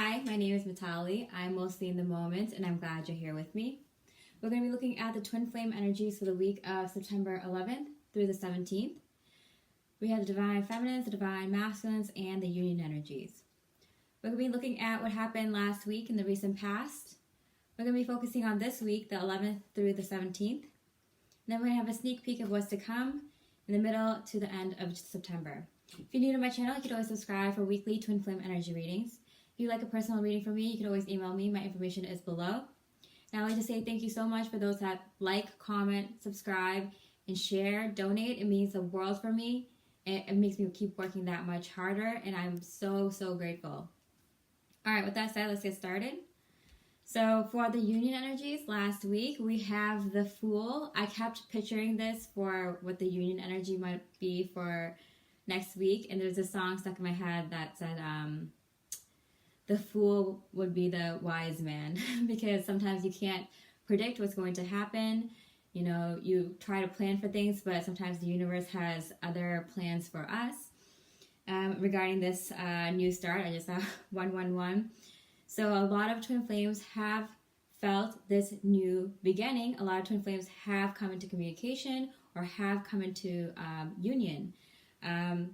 Hi, my name is Mitali. I'm mostly in the moment, and I'm glad you're here with me. We're going to be looking at the twin flame energies for the week of September 11th through the 17th. We have the divine feminines, the divine masculines, and the union energies. We're going to be looking at what happened last week in the recent past. We're going to be focusing on this week, the 11th through the 17th. And then we're going to have a sneak peek of what's to come in the middle to the end of September. If you're new to my channel, you can always subscribe for weekly twin flame energy readings. If you'd like a personal reading from me, you can always email me. My information is below. And I'd like to say thank you so much for those that like, comment, subscribe, and share, donate. It means the world for me. It makes me keep working that much harder, and I'm so grateful. All right, with that said, let's get started. So for the union energies last week, we have the Fool. I kept picturing this for what the union energy might be for next week, and there's a song stuck in my head that said, the fool would be the wise man because sometimes you can't predict what's going to happen. You know, you try to plan for things, but sometimes the universe has other plans for us. Regarding this new start, I just saw 111. So a lot of twin flames have felt this new beginning. A lot of twin flames have come into communication or have come into union. And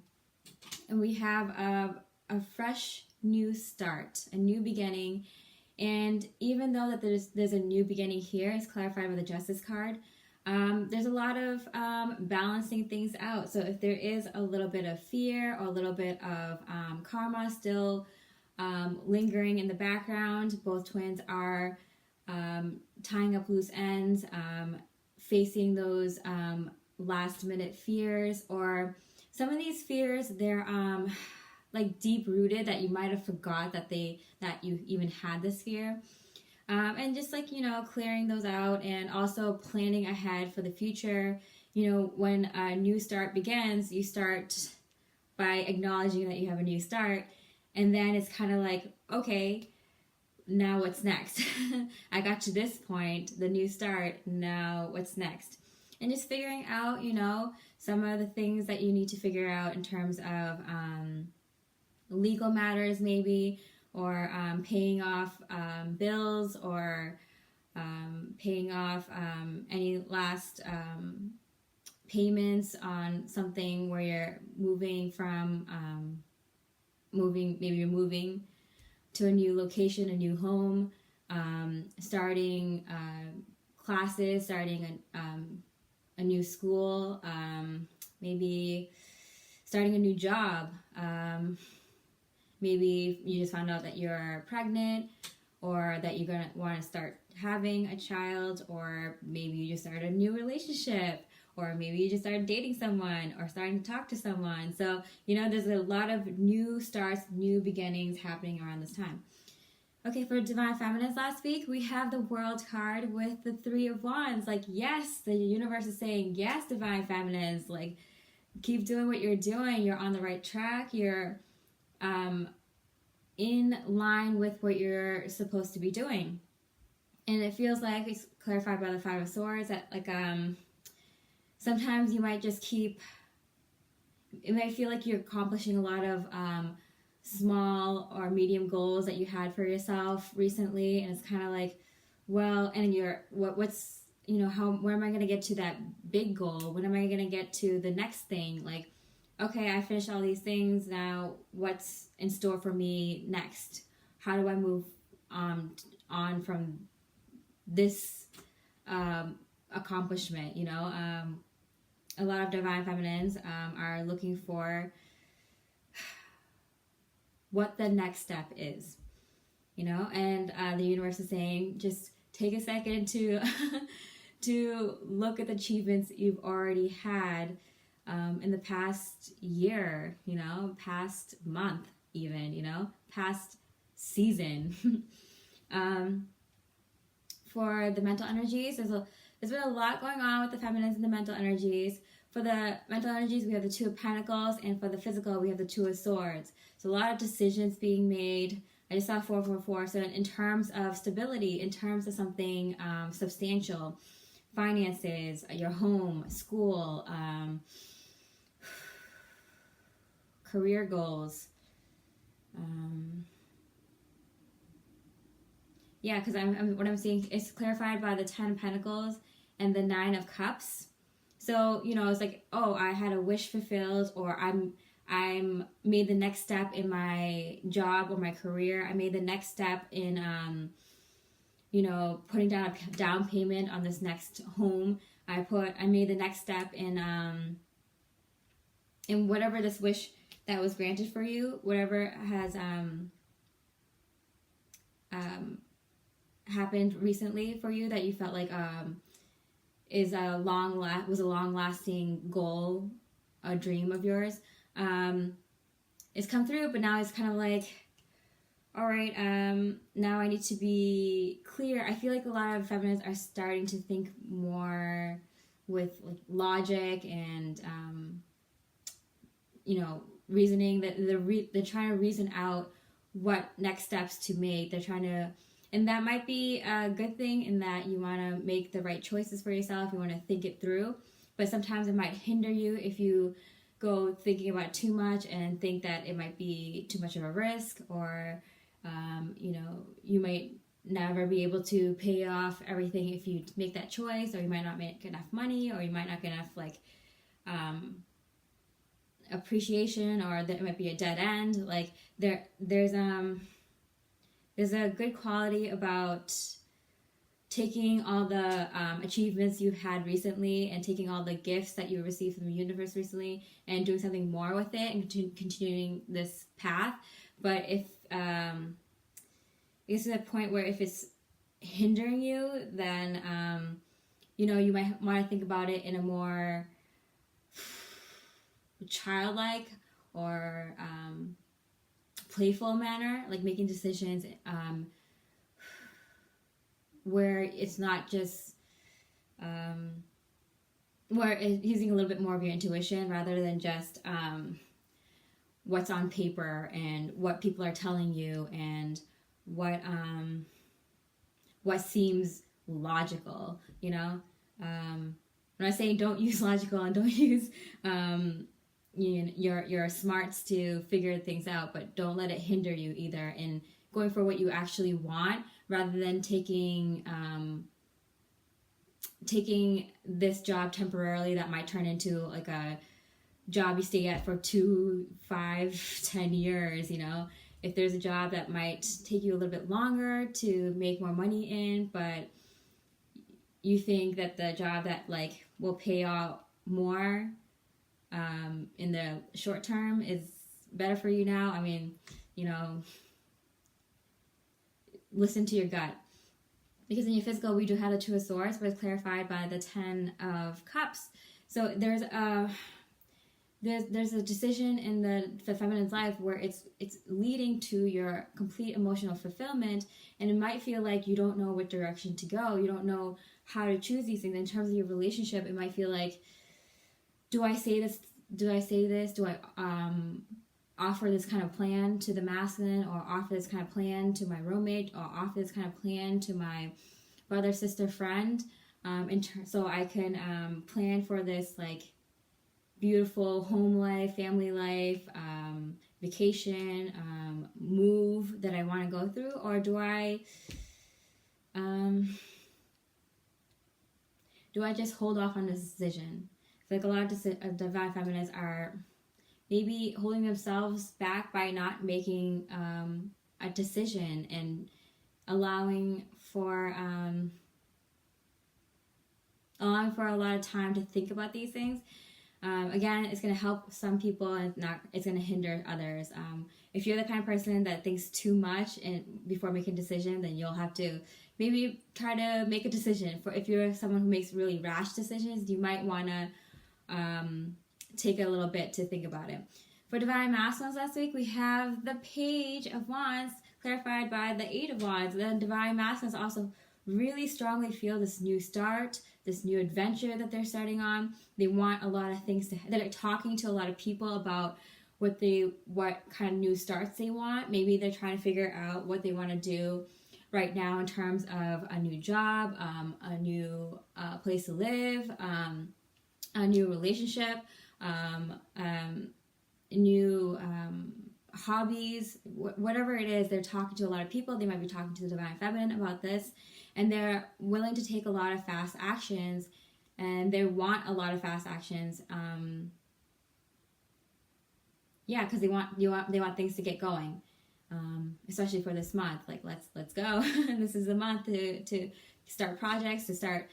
we have a fresh new start, a new beginning. And even though that there's a new beginning here, it's clarified by the Justice card, there's a lot of balancing things out. So if there is a little bit of fear or a little bit of karma still lingering in the background, both twins are tying up loose ends, facing those last minute fears, or some of these fears, they're like deep rooted that you might have forgot that you even had this fear. And just like, you know, clearing those out and also planning ahead for the future. You know, when a new start begins, you start by acknowledging that you have a new start. And then it's kind of like, okay, now what's next? I got to this point, the new start, now what's next? And just figuring out, you know, some of the things that you need to figure out in terms of legal matters maybe, or paying off bills, or paying off any last payments on something where you're moving from, maybe you're moving to a new location, a new home, starting classes, starting a new school, maybe starting a new job. Maybe you just found out that you're pregnant, or that you're going to want to start having a child, or maybe you just started a new relationship, or maybe you just started dating someone or starting to talk to someone. So, you know, there's a lot of new starts, new beginnings happening around this time. Okay, for Divine Feminines last week, we have the World card with the Three of Wands. Like, yes, the universe is saying, yes, Divine Feminines, like, keep doing what you're doing. You're on the right track. You're in line with what you're supposed to be doing. And it feels like it's clarified by the Five of Swords that, like, sometimes you might just it might feel like you're accomplishing a lot of small or medium goals that you had for yourself recently, and it's kind of like, well, and what's, you know, where am I going to get to that big goal? When am I going to get to the next thing? Like, okay, I finished all these things, now what's in store for me next? How do I move on from this accomplishment, you know? A lot of Divine Feminines are looking for what the next step is, you know? And the universe is saying, just take a second to to look at the achievements you've already had in the past year, you know, past month even, you know, past season. For the mental energies, there's been a lot going on with the feminines and the mental energies. For the mental energies, we have the Two of Pentacles, and for the physical, we have the Two of Swords. So a lot of decisions being made. I just saw 444. So in terms of stability, in terms of something substantial, finances, your home, school, career goals, Yeah, because what I'm seeing is clarified by the 10 of Pentacles and the 9 of Cups. So, you know, it's like, oh, I had a wish fulfilled, or I'm made the next step in my job or my career. I made the next step in, you know, putting down a down payment on this next home. I made the next step in whatever this wish that was granted for you, whatever has happened recently for you that you felt like was a long lasting goal, a dream of yours. It's come through, but now it's kind of like, all right, now I need to be clear. I feel like a lot of feminists are starting to think more with like logic and you know, reasoning, that they're trying to reason out what next steps to make. They're trying to, and that might be a good thing in that you want to make the right choices for yourself. You want to think it through, but sometimes it might hinder you if you go thinking about it too much and think that it might be too much of a risk, or you know, you might never be able to pay off everything if you make that choice, or you might not make enough money, or you might not get enough like appreciation, or that it might be a dead end. Like there's a good quality about taking all the achievements you've had recently and taking all the gifts that you received from the universe recently and doing something more with it and continuing this path. But if it's at a point where if it's hindering you, then you know, you might want to think about it in a more childlike or playful manner, like making decisions where it's not just where it's using a little bit more of your intuition rather than just what's on paper and what people are telling you and what seems logical, you know. When I say don't use logical and don't use your smarts to figure things out, but don't let it hinder you either in going for what you actually want, rather than taking this job temporarily that might turn into like a job you stay at for 2, 5, 10 years, you know. If there's a job that might take you a little bit longer to make more money in, but you think that the job that like will pay out more in the short term is better for you now, I mean, you know, listen to your gut. Because in your physical, we do have the Two of Swords, but it's clarified by the 10 of Cups. So there's a decision in the feminine's life where it's leading to your complete emotional fulfillment, and it might feel like you don't know what direction to go. You don't know how to choose these things. In terms of your relationship, it might feel like, do I say this? Do I offer this kind of plan to the masculine, or offer this kind of plan to my roommate, or offer this kind of plan to my brother, sister, friend, so I can plan for this like beautiful home life, family life, vacation, move that I want to go through? Or do I just hold off on this decision? I feel like a lot of divine feminists are maybe holding themselves back by not making a decision and allowing for a lot of time to think about these things. Again, it's going to help some people and it's going to hinder others. If you're the kind of person that thinks too much and before making a decision, then you'll have to maybe try to make a decision. If you're someone who makes really rash decisions, you might want to take a little bit to think about it. For Divine Masculines last week, we have the Page of Wands clarified by the Eight of Wands. The Divine Masculines also really strongly feel this new start, this new adventure that they're starting on. They want a lot of things they're talking to a lot of people about what kind of new starts they want. Maybe they're trying to figure out what they want to do right now in terms of a new job, a new place to live, a new relationship, a new hobbies, whatever it is. They're talking to a lot of people. They might be talking to the divine feminine about this, and they're willing to take a lot of fast actions, and they want a lot of fast actions. Because they want things to get going, especially for this month. Like let's go. This is the month to start projects, to start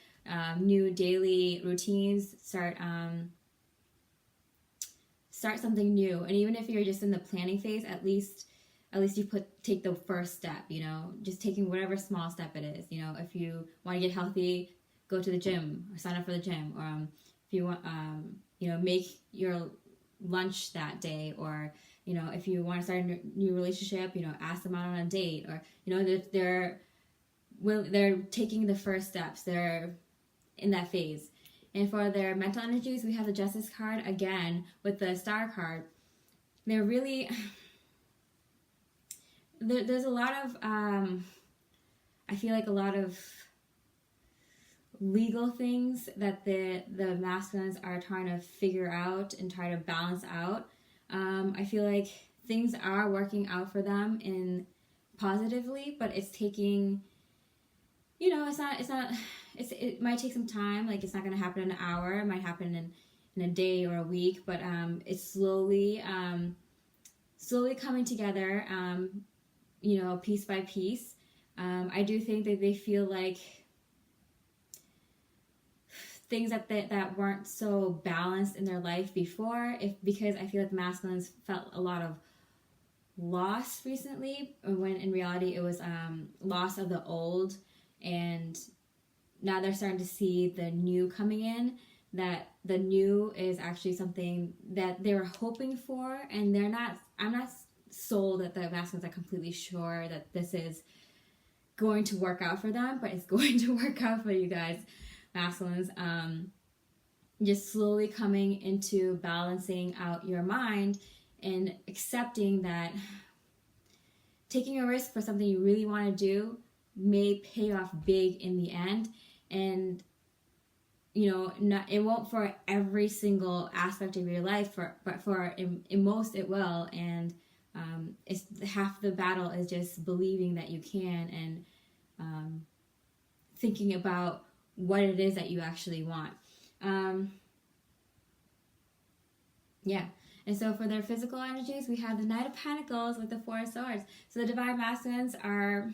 new daily routines, start something new. And even if you're just in the planning phase, at least you take the first step, just taking whatever small step it is. If you want to get healthy, go to the gym or sign up for the gym, or if you want make your lunch that day, or if you want to start a new relationship, ask them out on a date, or they're taking the first steps. They're in that phase. And for their mental energies, we have the Justice card again with the Star card. They're really there's a lot of I feel like a lot of legal things that the masculines are trying to figure out and try to balance out. I feel like things are working out for them in positively, but it's taking, it might take some time. Like, it's not going to happen in an hour. It might happen in a day or a week, but it's slowly coming together, piece by piece. I do think that they feel like things that weren't so balanced in their life before, because I feel like masculines felt a lot of loss recently, when in reality it was loss of the old, and now they're starting to see the new coming in, that the new is actually something that they were hoping for, and I'm not sold that the masculines are completely sure that this is going to work out for them, but it's going to work out for you guys, masculines. Just slowly coming into balancing out your mind and accepting that taking a risk for something you really want to do may pay off big in the end. And it won't for every single aspect of your life, but for in most it will. And it's half the battle is just believing that you can, and thinking about what it is that you actually want. And so for their physical energies, we have the Knight of Pentacles with the Four of Swords. So the divine masculines are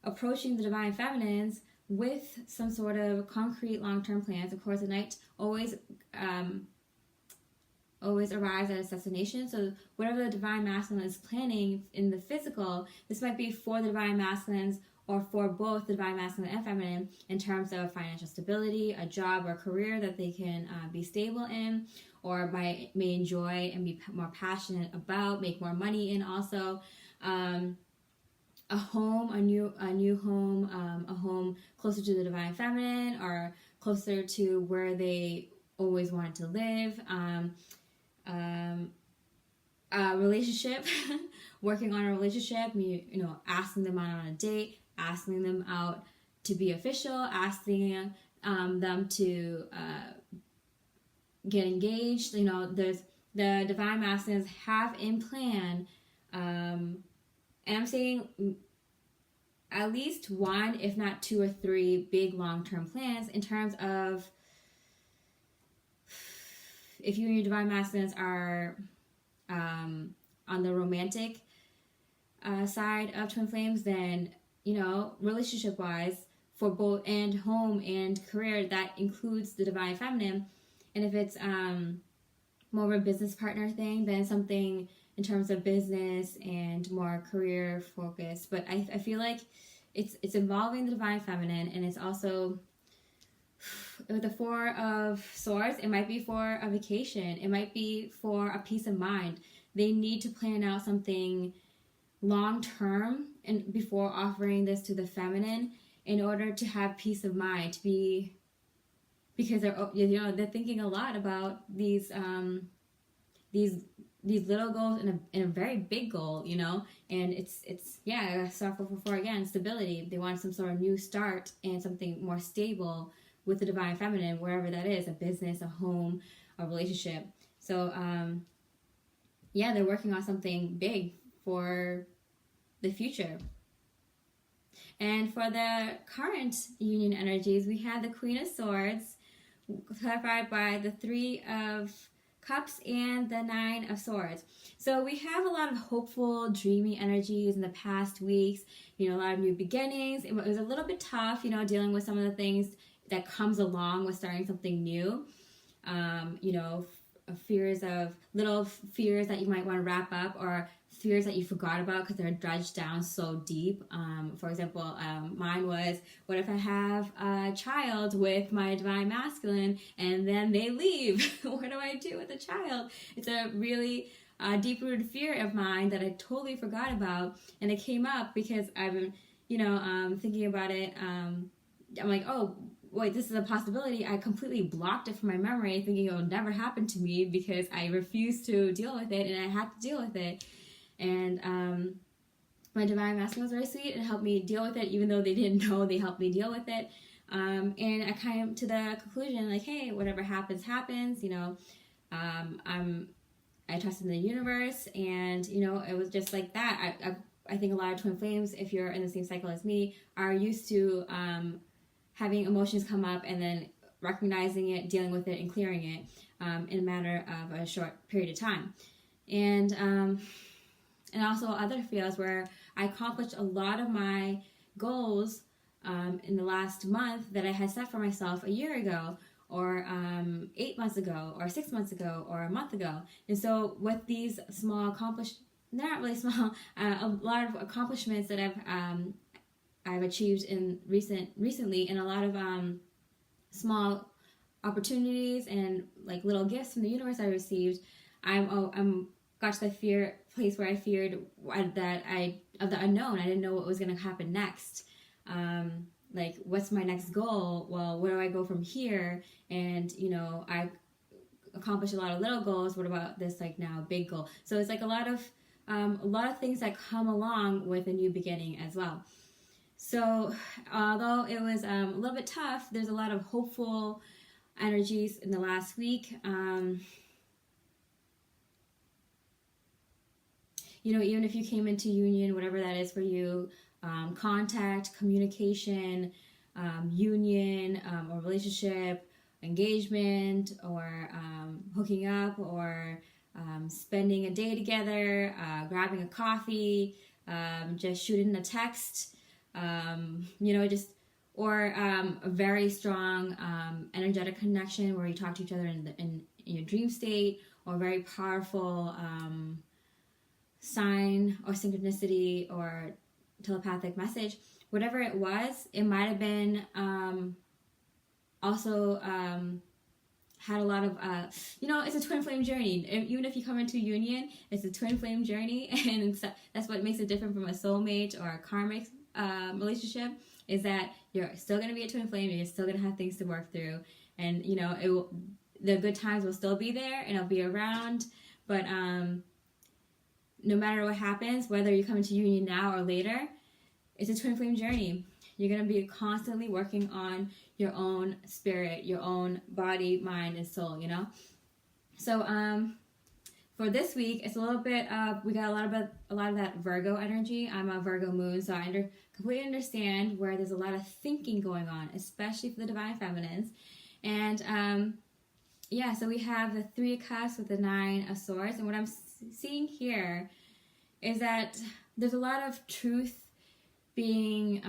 approaching the divine feminines with some sort of concrete long-term plans. Of course, the Knight always arrives at its destination. So whatever the divine masculine is planning in the physical, this might be for the divine masculines or for both the divine masculine and feminine, in terms of financial stability, a job or career that they can be stable in, or may enjoy and be more passionate about, make more money in also. A home, a new home, a home closer to the divine feminine, or closer to where they always wanted to live. A relationship, working on a relationship, asking them out on a date, asking them out to be official, asking them to get engaged. There's the divine masculines have in plan, and I'm saying at least one, if not two or three big long-term plans, in terms of if you and your divine masculines are on the romantic side of twin flames, then relationship-wise, for both and home and career, that includes the divine feminine. And if it's more of a business partner thing, then something in terms of business and more career focused. But I feel like it's involving the divine feminine, and it's also with the Four of Swords. It might be for a vacation. It might be for a peace of mind. They need to plan out something long term and before offering this to the feminine, in order to have peace of mind, to be, because they're thinking a lot about these little goals and a very big goal, and it's start for again, stability. They want some sort of new start and something more stable with the divine feminine, wherever that is, a business, a home, a relationship. So yeah, they're working on something big for the future. And for the current union energies, we have the Queen of Swords, clarified by the Three of Cups and the Nine of Swords. So we have a lot of hopeful, dreamy energies in the past weeks. A lot of new beginnings. It was a little bit tough, dealing with some of the things that comes along with starting something new. Little fears that you might want to wrap up, or fears that you forgot about because they're dredged down so deep. For example, mine was, what if I have a child with my divine masculine and then they leave? What do I do with the child? It's a really deep-rooted fear of mine that I totally forgot about, and it came up because I've been, thinking about it. I'm like, oh, wait, this is a possibility. I completely blocked it from my memory, thinking it would never happen to me because I refused to deal with it, and I had to deal with it. And my divine masculine was very sweet and helped me deal with it, even though they didn't know. They helped me deal with it. And I came to the conclusion, like, hey, whatever happens, happens. I trust in the universe, and it was just like that. I think a lot of twin flames, if you're in the same cycle as me, are used to having emotions come up and then recognizing it, dealing with it, and clearing it in a matter of a short period of time. And also other fields where I accomplished a lot of my goals in the last month that I had set for myself a year ago, or 8 months ago, or 6 months ago, or a month ago. And so with these small they're not really small, a lot of accomplishments that I've achieved in recently, and a lot of small opportunities and like little gifts from the universe I received. I'm got to the place where I feared that of the unknown. I didn't know what was going to happen next. Like, what's my next goal? Well, where do I go from here? And I accomplished a lot of little goals. What about this now big goal? So it's like a lot of things that come along with a new beginning as well. So although it was a little bit tough, there's a lot of hopeful energies in the last week. Even if you came into union, whatever that is for you, contact, communication, union, or relationship, engagement, or hooking up, or spending a day together, grabbing a coffee, just shooting a text, or a very strong energetic connection where you talk to each other in your dream state, or very powerful sign or synchronicity or telepathic message. Whatever it was, it might have been also had a lot of it's a twin flame journey. Even if you come into union, it's a twin flame journey, and that's what makes it different from a soulmate or a karmic relationship, is that you're still going to be a twin flame, and you're still going to have things to work through, and the good times will still be there and it'll be around, but no matter what happens, whether you come into union now or later, it's a twin flame journey. You're going to be constantly working on your own spirit, your own body, mind, and soul, So for this week, it's a little bit of, we got a lot of that Virgo energy. I'm a Virgo moon, so I completely understand where there's a lot of thinking going on, especially for the divine feminines. And so we have the Three of Cups with the Nine of Swords, and what I'm seeing here is that there's a lot of truth being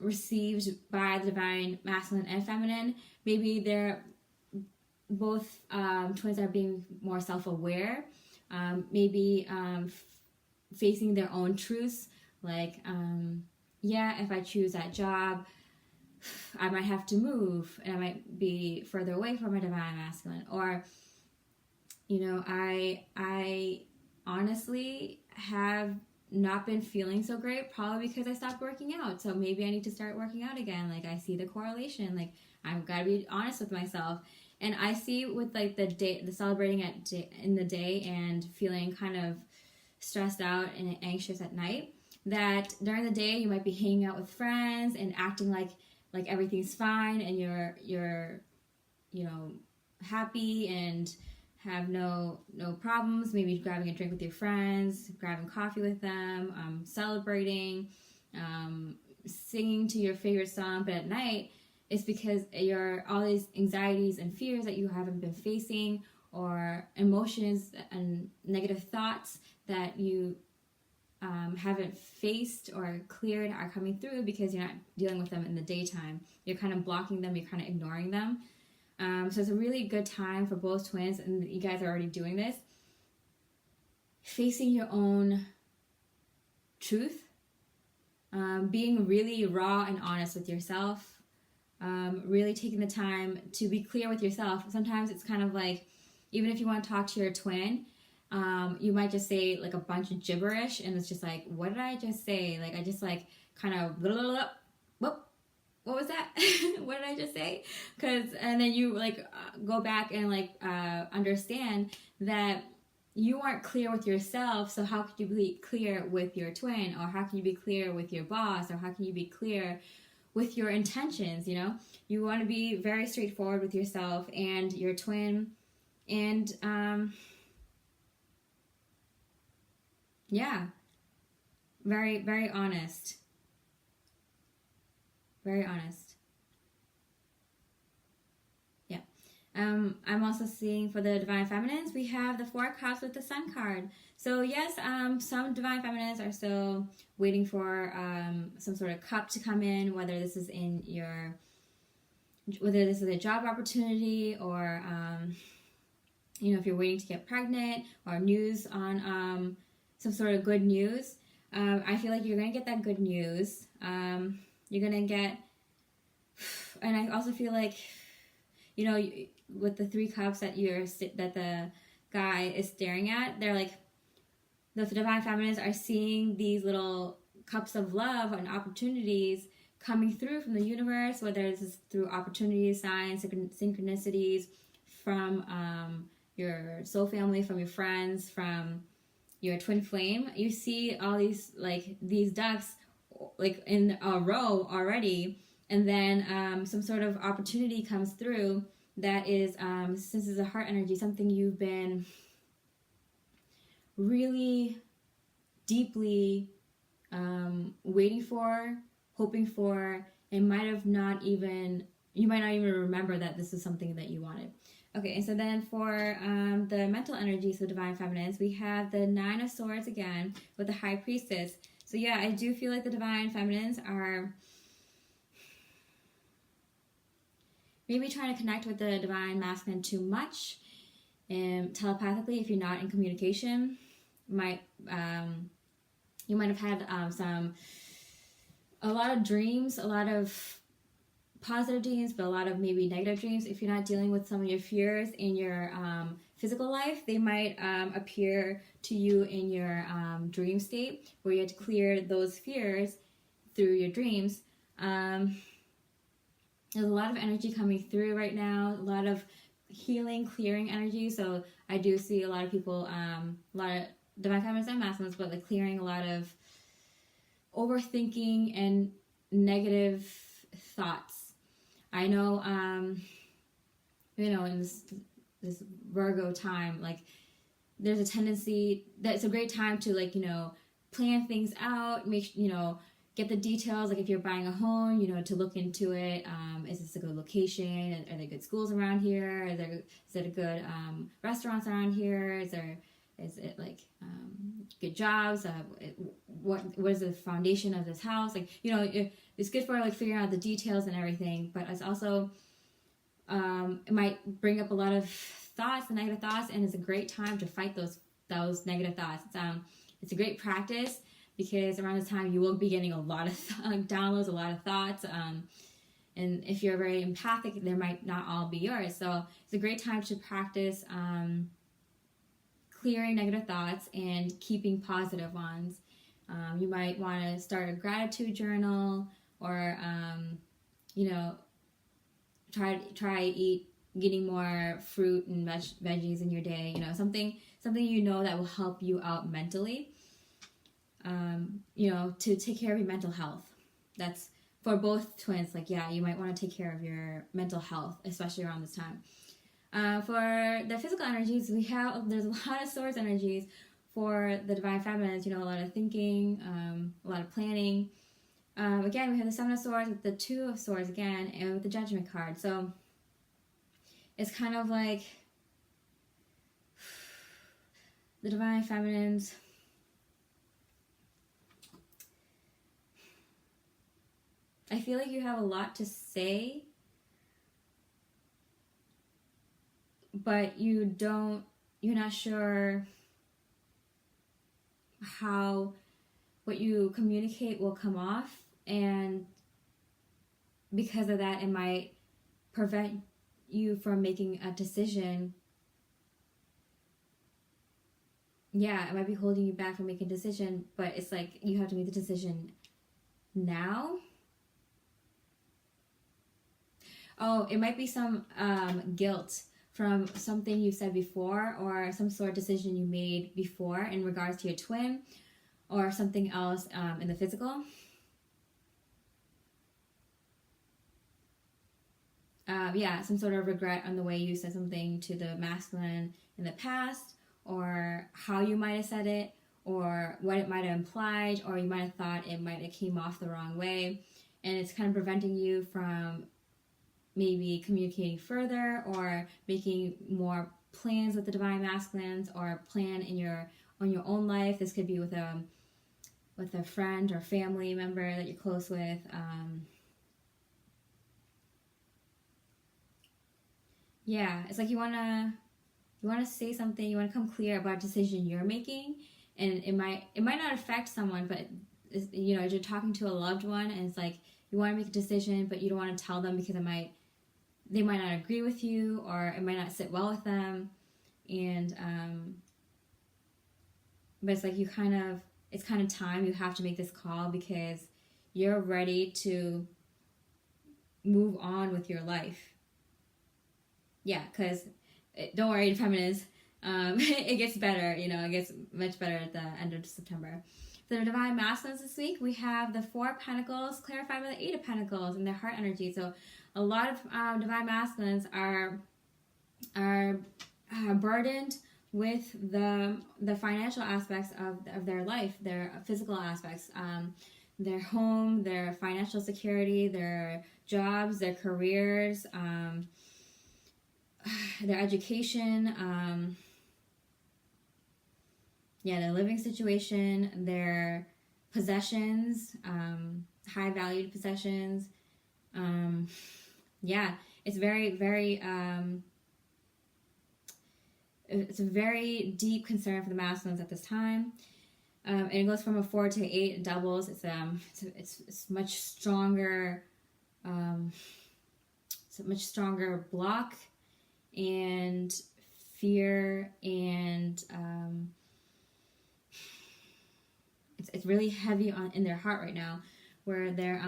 received by the divine masculine and feminine. Maybe they're both twins are being more self-aware, maybe facing their own truths, like if I choose that job, I might have to move and I might be further away from my divine masculine, or I honestly have not been feeling so great, probably because I stopped working out. So maybe I need to start working out again. Like, I see the correlation. Like, I've got to be honest with myself. And I see with the celebrating in the day and feeling kind of stressed out and anxious at night, that during the day you might be hanging out with friends and acting like everything's fine and you're happy and have no problems, maybe grabbing a drink with your friends, grabbing coffee with them, celebrating, singing to your favorite song. But at night, it's because all these anxieties and fears that you haven't been facing, or emotions and negative thoughts that you haven't faced or cleared are coming through because you're not dealing with them in the daytime. You're kind of blocking them, you're kind of ignoring them. So it's a really good time for both twins, and you guys are already doing this, facing your own truth, being really raw and honest with yourself, really taking the time to be clear with yourself. Sometimes it's kind of like, even if you want to talk to your twin, you might just say like a bunch of gibberish, and it's just like, what did I just say? Like, I just like kind of blah, blah, blah, blah. What was that? What did I just say? And then you like go back and like understand that you aren't clear with yourself. So how could you be clear with your twin, or how can you be clear with your boss, or how can you be clear with your intentions? You know, you want to be very straightforward with yourself and your twin, and yeah, very, very honest. Very honest. Yeah. I'm also seeing for the Divine Feminines, we have the 4 Cups with the Sun card. So yes, some Divine Feminines are still waiting for some sort of cup to come in, whether this is a job opportunity, or if you're waiting to get pregnant, or news on some sort of good news. I feel like you're gonna get that good news. You're gonna get, and I also feel like, with the 3 cups that the guy is staring at, they're like, the Divine Feminines are seeing these little cups of love and opportunities coming through from the universe, whether it's through opportunities, signs, synchronicities from your soul family, from your friends, from your twin flame. You see all these ducks like in a row already, and then some sort of opportunity comes through that is, since it's a heart energy, something you've been really deeply waiting for, hoping for, and you might not even remember that this is something that you wanted. Okay, and so then for the mental energies of Divine Feminines, we have the 9 of Swords again with the High Priestess. So yeah, I do feel like the Divine Feminines are maybe trying to connect with the Divine Masculine too much, and telepathically, if you're not in communication, you might have had a lot of dreams, a lot of positive dreams, but a lot of maybe negative dreams. If you're not dealing with some of your fears in your physical life, they might appear to you in your dream state, where you have to clear those fears through your dreams. There's a lot of energy coming through right now, a lot of healing, clearing energy. So I do see a lot of people, a lot of Divine Feminines and Masculines, but like clearing a lot of overthinking and negative thoughts. I know, in this Virgo time, like there's a tendency that it's a great time to plan things out, get the details. Like if you're buying a home, to look into it. Is this a good location? Are there good schools around here? Is it a good restaurants around here? Is it good jobs? What is the foundation of this house? It's good for figuring out the details and everything, but it's also it might bring up a lot of thoughts, negative thoughts, and it's a great time to fight those negative thoughts. It's a great practice, because around this time you will be getting a lot of downloads, a lot of thoughts, and if you're very empathic, there might not all be yours. So it's a great time to practice clearing negative thoughts and keeping positive ones. You might want to start a gratitude journal, or try getting more fruit and veggies in your day. Something that will help you out mentally. To take care of your mental health. That's for both twins. You might want to take care of your mental health, especially around this time. For the physical energies, there's a lot of source energies for the divine feminines. A lot of thinking, a lot of planning. Again, we have the Seven of Swords with the Two of Swords again, and with the Judgment card. So it's kind of like the divine feminines. I feel like you have a lot to say, but you're not sure how what you communicate will come off, and because of that, it might prevent you from making a decision. Yeah, it might be holding you back from making a decision, but it's like you have to make the decision now. Oh, it might be some guilt from something you said before, or some sort of decision you made before in regards to your twin, or something else in the physical. Yeah, some sort of regret on the way you said something to the masculine in the past, or how you might have said it, or what it might have implied, or you might have thought it might have came off the wrong way, and it's kind of preventing you from maybe communicating further or making more plans with the divine masculines, or plan on your own life. This could be with a friend or family member that you're close with. Yeah, it's like you wanna say something, you wanna come clear about a decision you're making, and it might not affect someone, but you're talking to a loved one, and it's like you want to make a decision, but you don't want to tell them because they might not agree with you, or it might not sit well with them, and but it's like it's kind of time you have to make this call, because you're ready to move on with your life. Yeah, because don't worry, feminists, it gets better. It gets much better at the end of September. For the divine masculines this week, we have the Four of Pentacles clarified by the Eight of Pentacles in their heart energy. So a lot of divine masculines are burdened with the financial aspects of their life, their physical aspects, their home, their financial security, their jobs, their careers, their education, their living situation, their possessions, high valued possessions. It's very, very, it's a very deep concern for the masculines at this time. And it goes from a 4 to 8, it doubles. It's much stronger, it's a much stronger block and fear, and it's really heavy in their heart right now, where they're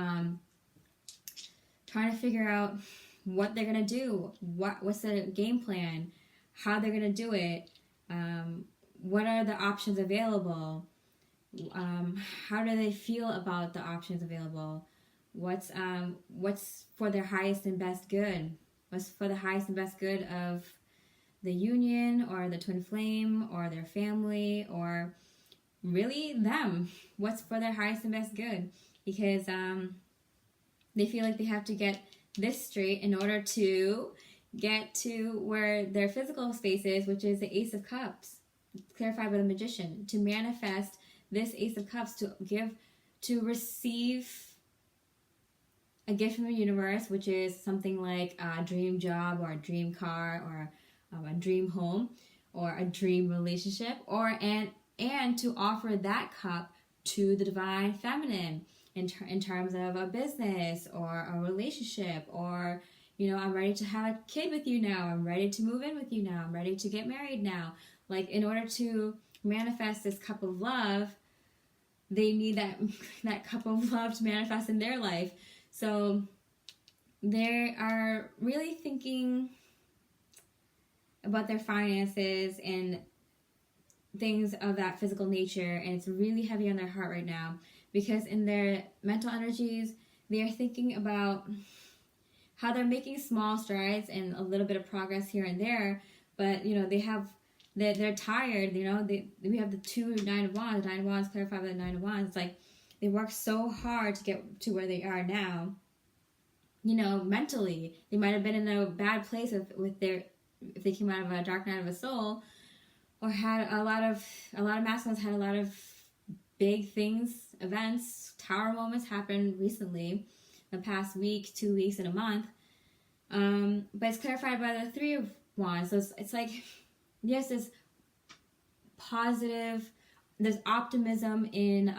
trying to figure out what they're gonna do, what's the game plan, how they're gonna do it, what are the options available, how do they feel about the options available, what's for their highest and best good, what's for the highest and best good of the union, or the twin flame, or their family, or really them, what's for their highest and best good, because they feel like they have to get this straight in order to get to where their physical space is, which is the Ace of Cups, clarified by the Magician, to manifest this Ace of Cups, to receive a gift from the universe, which is something like a dream job, or a dream car, or a dream home, or a dream relationship, and to offer that cup to the divine feminine in terms of a business or a relationship, or I'm ready to have a kid with you now, I'm ready to move in with you now, I'm ready to get married now. Like, in order to manifest this cup of love, they need that cup of love to manifest in their life. So they are really thinking about their finances and things of that physical nature, and it's really heavy on their heart right now, because in their mental energies, they are thinking about how they're making small strides and a little bit of progress here and there, but they're tired. We have the 9 of Wands. The 9 of Wands clarified by the 9 of Wands. It's like they work so hard to get to where they are now. Mentally, they might have been in a bad place with their, if they came out of a dark night of a soul, or had a lot of masculines had a lot of big things, events, tower moments happen recently, the past week, 2 weeks, and a month. But it's clarified by the 3 of Wands. So it's like, yes, there's positive, there's optimism in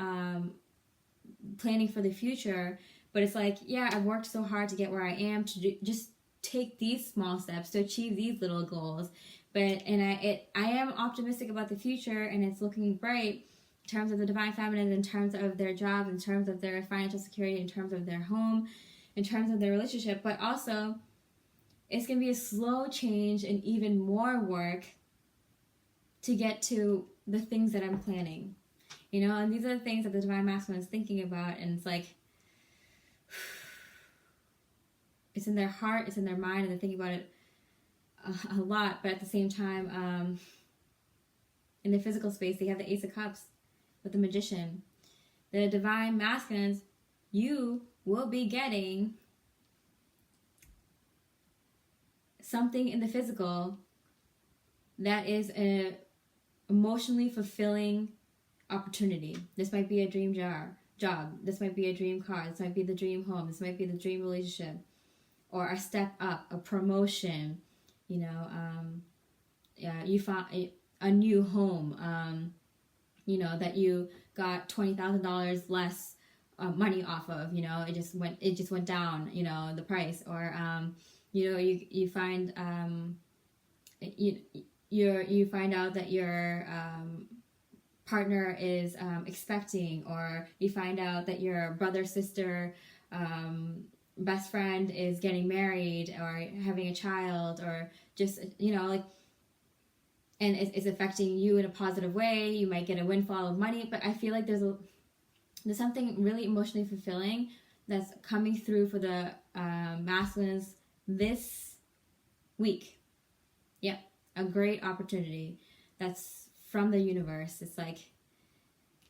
planning for the future, but it's like, yeah, I've worked so hard to get where I am, to just take these small steps to achieve these little goals. I am optimistic about the future, and it's looking bright in terms of the divine feminine, in terms of their job, in terms of their financial security, in terms of their home, in terms of their relationship. But also, it's going to be a slow change and even more work to get to the things that I'm planning. And these are the things that the divine masculine is thinking about, and it's like, it's in their heart, it's in their mind, and they're thinking about it a lot. But at the same time, in the physical space, they have the Ace of Cups with the Magician. The divine masculines, you will be getting something in the physical that is an emotionally fulfilling opportunity. This might be a dream job. This might be a dream car. This might be the dream home. This might be the dream relationship, or a step up, a promotion. You found a new home. That you got $20,000 less money off of. It just went down. The price, or you find you find out that your partner is expecting, or you find out that your brother, sister, best friend is getting married or having a child, or just and it's affecting you in a positive way. You might get a windfall of money, but I feel like there's something really emotionally fulfilling that's coming through for the masculines this week. Yep, a great opportunity that's from the universe. It's like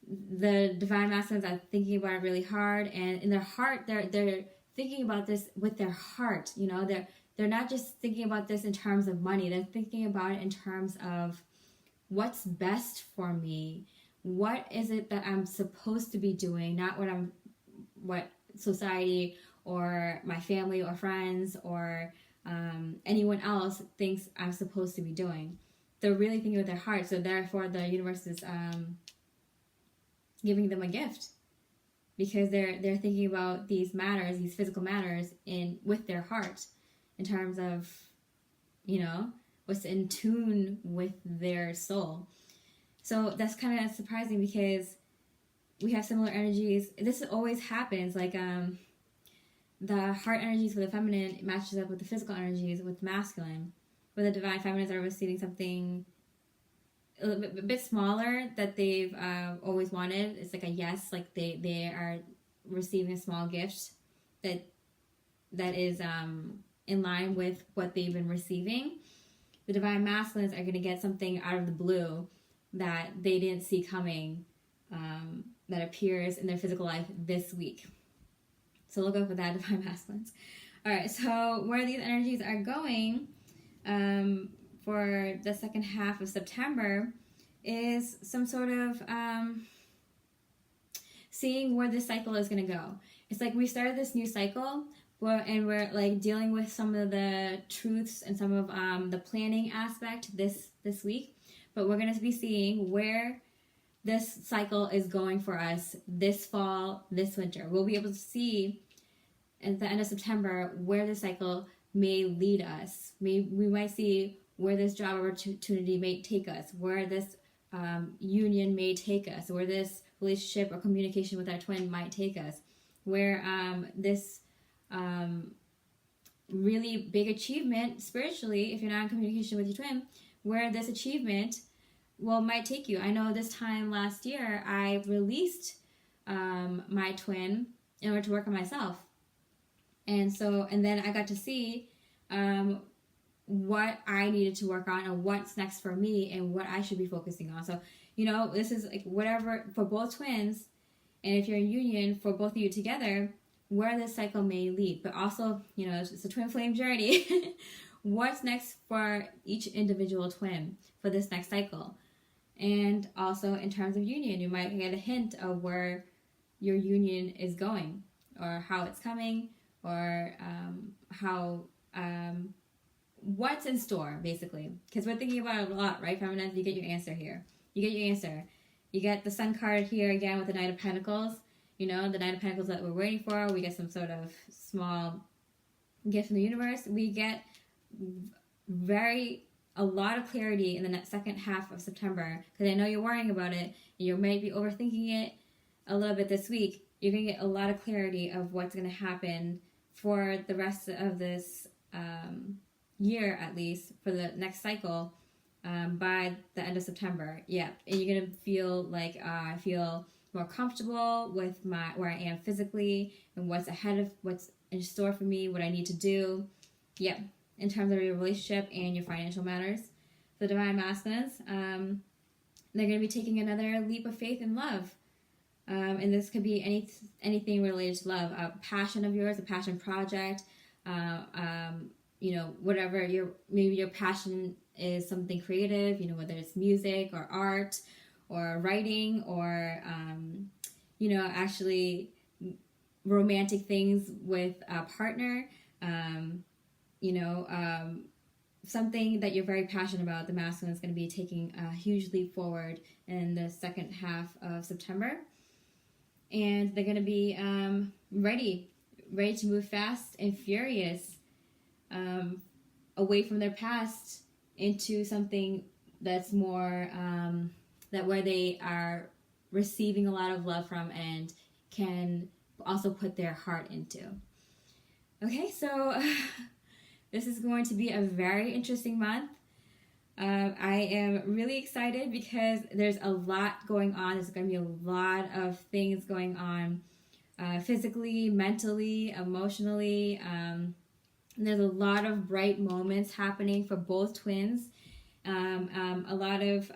the divine masculines are thinking about it really hard, and in their heart, they're thinking about this with their heart. They're not just thinking about this in terms of money. They're thinking about it in terms of what's best for me. What is it that I'm supposed to be doing? Not what society or my family or friends or anyone else thinks I'm supposed to be doing. They're really thinking with their heart. So therefore, the universe is giving them a gift, because they're thinking about these matters, these physical matters, with their heart, in terms of, what's in tune with their soul. So that's kind of surprising, because we have similar energies. This always happens. Like the heart energies for the feminine matches up with the physical energies with the masculine, where the divine feminines are receiving something a bit smaller that they've always wanted. It's like a yes, like they are receiving a small gift that is in line with what they've been receiving. The divine masculines are going to get something out of the blue that they didn't see coming, that appears in their physical life this week. So look out for that, divine masculines. All right, so where these energies are going for the second half of September is some sort of seeing where this cycle is going to go. It's like we started this new cycle, and we're like dealing with some of the truths and some of the planning aspect this week, but we're going to be seeing where this cycle is going for us this fall, this winter. We'll be able to see at the end of September where this cycle may lead us. We might see where this job opportunity may take us, where this union may take us, where this relationship or communication with our twin might take us, where this really big achievement spiritually, if you're not in communication with your twin, where this achievement might take you. I know this time last year I released my twin in order to work on myself. And then I got to see what I needed to work on and what's next for me and what I should be focusing on. So, this is like whatever for both twins, and if you're in union for both of you together, where this cycle may lead. But also, it's a twin flame journey. What's next for each individual twin for this next cycle? And also in terms of union, you might get a hint of where your union is going, or how it's coming, or what's in store, basically. Because we're thinking about it a lot, right, feminine? You get your answer here. You get the Sun card here again with the Knight of Pentacles. The Knight of Pentacles that we're waiting for. We get some sort of small gift from the universe. We get a lot of clarity in the second half of September, because I know you're worrying about it. You might be overthinking it a little bit this week. You're going to get a lot of clarity of what's going to happen for the rest of this year, at least for the next cycle, by the end of September. Yeah, and you're going to feel like I feel more comfortable with where I am physically and what's in store for me, what I need to do. Yep. In terms of your relationship and your financial matters. The Divine Masculines, they're going to be taking another leap of faith in love. And this could be anything related to love. A passion of yours, a passion project, whatever maybe your passion is something creative, whether it's music or art or writing or, actually romantic things with a partner. Something that you're very passionate about, the masculine is going to be taking a huge leap forward in the second half of September. And they're going to be ready to move fast and furious away from their past into something that's more, where they are receiving a lot of love from and can also put their heart into. Okay, so this is going to be a very interesting month. I am really excited because there's a lot going on. There's going to be a lot of things going on physically, mentally, emotionally. There's a lot of bright moments happening for both twins. A lot of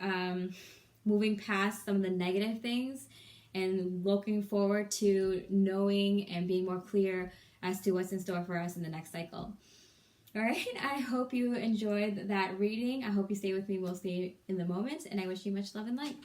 moving past some of the negative things and looking forward to knowing and being more clear as to what's in store for us in the next cycle. All right, I hope you enjoyed that reading. I hope you stay with me mostly in the moment, and I wish you much love and light.